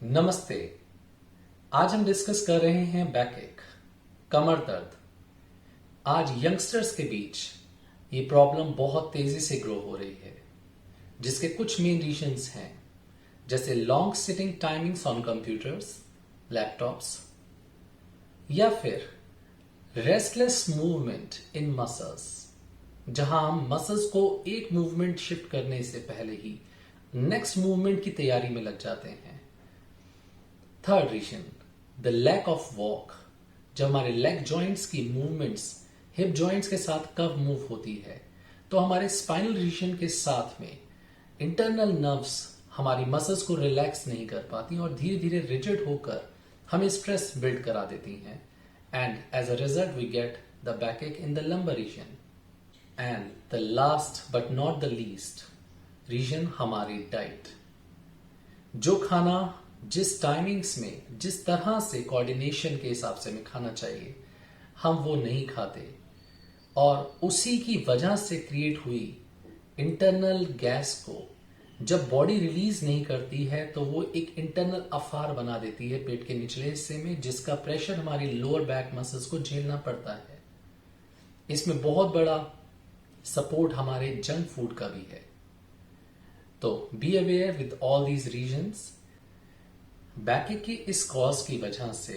नमस्ते। आज हम डिस्कस कर रहे हैं बैक एक, कमर दर्द। आज यंगस्टर्स के बीच ये प्रॉब्लम बहुत तेजी से ग्रो हो रही है, जिसके कुछ मेन रीजंस हैं, जैसे long sitting timings on computers, laptops, या फिर रेस्टलेस मूवमेंट इन मसल्स, जहां हम मसल्स को एक मूवमेंट शिफ्ट करने से पहले ही नेक्स्ट मूवमेंट की तैयारी में लग जाते हैं। Third reason, the lack of walk. जब हमारे लेग जॉइंट्स की मूवमेंट्स हिप जॉइंट्स के साथ कब मूव होती है, तो हमारे स्पाइनल रीजन के साथ में इंटरनल नर्व्स हमारी मसल्स को रिलैक्स नहीं कर पाती और धीरे धीरे रिजिड होकर हमें स्ट्रेस बिल्ड करा देती हैं, and as a result we get the back ache in the lumbar region. And the last but not the least reason, हमारी डाइट। जो खाना जिस टाइमिंग्स में जिस तरह से कोऑर्डिनेशन के हिसाब से हमें खाना चाहिए, हम वो नहीं खाते, और उसी की वजह से क्रिएट हुई इंटरनल गैस को जब बॉडी रिलीज नहीं करती है, तो वो एक इंटरनल अफार बना देती है पेट के निचले हिस्से में, जिसका प्रेशर हमारी लोअर बैक मसल्स को झेलना पड़ता है। इसमें बहुत बड़ा सपोर्ट हमारे जंक फूड का भी है। तो be aware with all these reasons. Back की इस कॉज की वजह से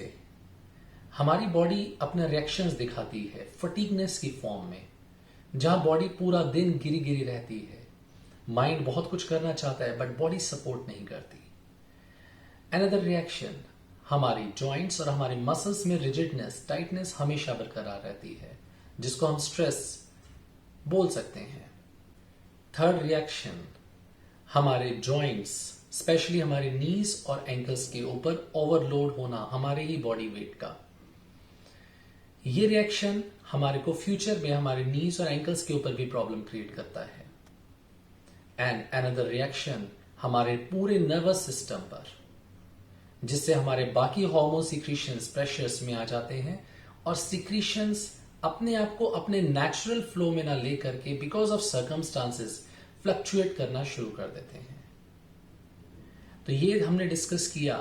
हमारी बॉडी अपने रिएक्शंस दिखाती है फटीगनेस की फॉर्म में, जहां बॉडी पूरा दिन गिरी गिरी रहती है। माइंड बहुत कुछ करना चाहता है बट बॉडी सपोर्ट नहीं करती। अनदर रिएक्शन, हमारी जॉइंट्स और हमारी मसल्स में रिजिडनेस, टाइटनेस हमेशा बरकरार रहती है, जिसको हम स्ट्रेस बोल सकते हैं। थर्ड रिएक्शन, हमारे जॉइंट्स स्पेशली हमारे नीज और एंकल्स के ऊपर ओवरलोड होना हमारे ही बॉडी वेट का। ये रिएक्शन हमारे को फ्यूचर में हमारे नीज और एंकल्स के ऊपर भी प्रॉब्लम क्रिएट करता है। एंड अनदर रिएक्शन, हमारे पूरे नर्वस सिस्टम पर, जिससे हमारे बाकी हार्मोन सिक्रीशंस प्रेशर्स में आ जाते हैं, और सिक्रीशंस अपने आप को अपने नेचुरल फ्लो में ना लेकर के बिकॉज ऑफ सर्कमस्टांसेस फ्लक्चुएट करना शुरू कर देते हैं। तो ये हमने डिस्कस किया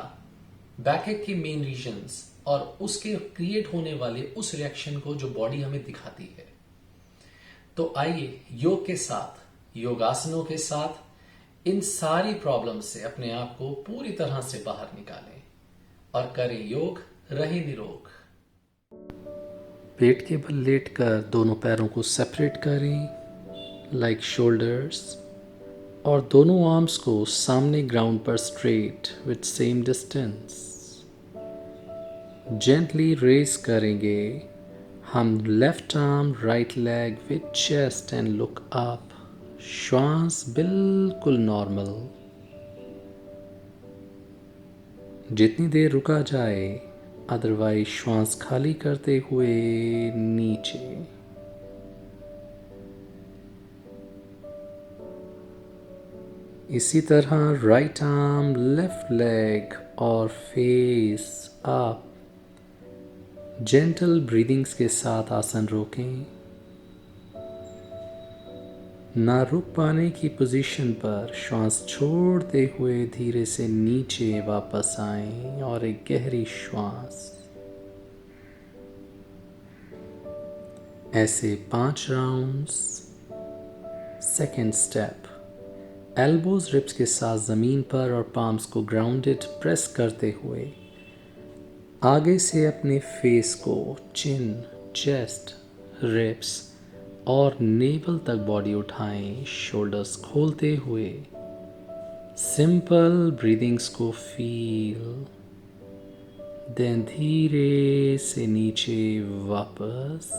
बैक एक के मेन रीजंस और उसके क्रिएट होने वाले उस रिएक्शन को जो बॉडी हमें दिखाती है। तो आइए योग के साथ, योगासनों के साथ इन सारी प्रॉब्लम से अपने आप को पूरी तरह से बाहर निकालें और करें योग, रहे निरोग। पेट के बल लेटकर दोनों पैरों को सेपरेट करें लाइक शोल्डर्स, और दोनों आर्म्स को सामने ग्राउंड पर straight with same distance. Gently raise करेंगे हम left arm right leg with chest and look up. श्वास बिल्कुल नॉर्मल। जितनी देर रुका जाए, अदरवाइज श्वास खाली करते हुए नीचे। इसी तरह राइट आर्म, लेफ्ट लेग और फेस अप। जेंटल ब्रीदिंग्स के साथ आसन रोकें। ना रुक पाने की पोजीशन पर श्वास छोड़ते हुए धीरे से नीचे वापस आएं और एक गहरी श्वास। ऐसे 5 rounds. Second step, elbows ribs के साथ ज़मीन पर और पाम्स को ग्राउंडेड प्रेस करते हुए आगे से अपने फेस को चिन, चेस्ट, रिब्स और नेवल तक बॉडी उठाएं, शोल्डर्स खोलते हुए। सिंपल ब्रीदिंग्स को फील, देन धीरे से नीचे वापस।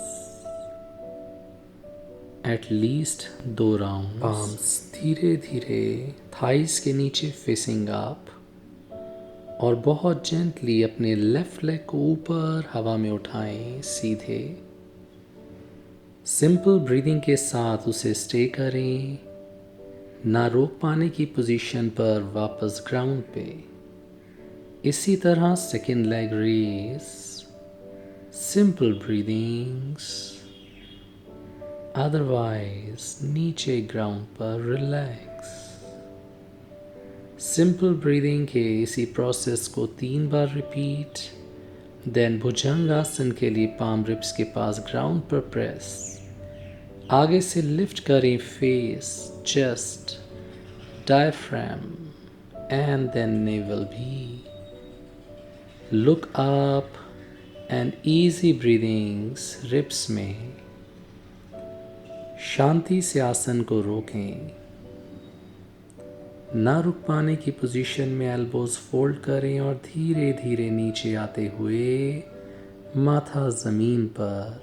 At least 2 round. पाम्स धीरे धीरे थाइस के नीचे फेसिंग अप, और बहुत जेंटली अपने लेफ्ट लेग को ऊपर हवा में उठाएं सीधे। सिंपल ब्रीदिंग के साथ उसे स्टे करें। ना रोक पाने की पोजीशन पर वापस ग्राउंड पे। इसी तरह second leg raise, simple breathings, otherwise नीचे ग्राउंड पर रिलैक्स। सिंपल ब्रीदिंग के इसी प्रोसेस को 3 बार रिपीट। देन भुजंगासन के लिए पाम रिब्स के पास ग्राउंड पर प्रेस। आगे से लिफ्ट करें face, chest, diaphragm and then navel भी। Look up and easy breathings ribs में। शांति से आसन को रोकें। ना रुक पाने की पोजीशन में एल्बोज फोल्ड करें और धीरे धीरे नीचे आते हुए माथा जमीन पर।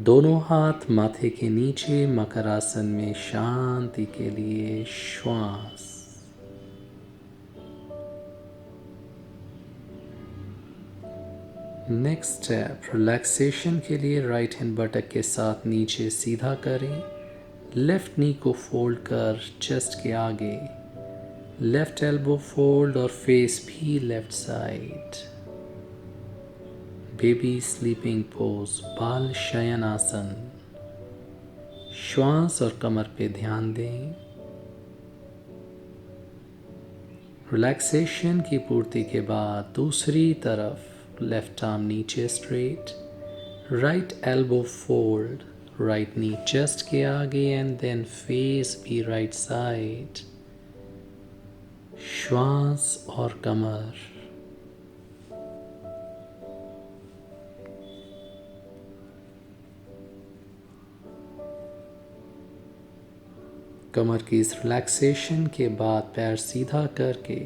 दोनों हाथ माथे के नीचे मकर आसन में शांति के लिए श्वास। नेक्स्ट स्टेप रिलैक्सेशन के लिए राइट हैंड बटक के साथ नीचे सीधा करें। लेफ्ट नी को फोल्ड कर चेस्ट के आगे, लेफ्ट एल्बो फोल्ड और फेस भी left side. Baby sleeping pose, बाल शयन आसन। श्वास और कमर पे ध्यान दें। रिलैक्सेशन की पूर्ति के बाद दूसरी तरफ लेफ्ट आर्म नीचे straight, right elbow fold, right knee chest के आगे एंड देन फेस भी राइट साइड। श्वास और कमर। कमर की इस रिलैक्सेशन के बाद पैर सीधा करके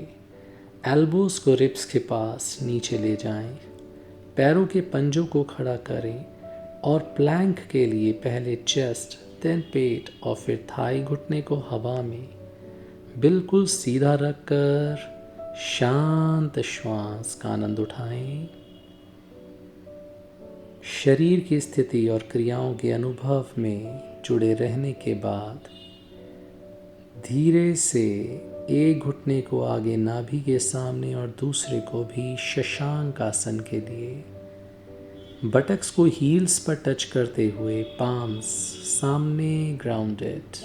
एल्बोज को रिब्स के पास नीचे ले जाएं। पैरों के पंजों को खड़ा करें और प्लैंक के लिए पहले चेस्ट, देन पेट और फिर थाई घुटने को हवा में बिल्कुल सीधा रखकर शांत श्वास का आनंद उठाएं। शरीर की स्थिति और क्रियाओं के अनुभव में जुड़े रहने के बाद धीरे से एक घुटने को आगे नाभि के सामने और दूसरे को भी शशांक आसन के लिए बटक्स को हील्स पर टच करते हुए पाम्स सामने ग्राउंडेड।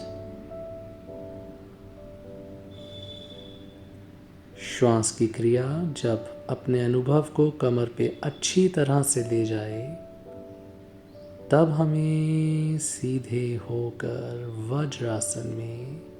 श्वास की क्रिया जब अपने अनुभव को कमर पे अच्छी तरह से ले जाए तब हमें सीधे होकर वज्रासन में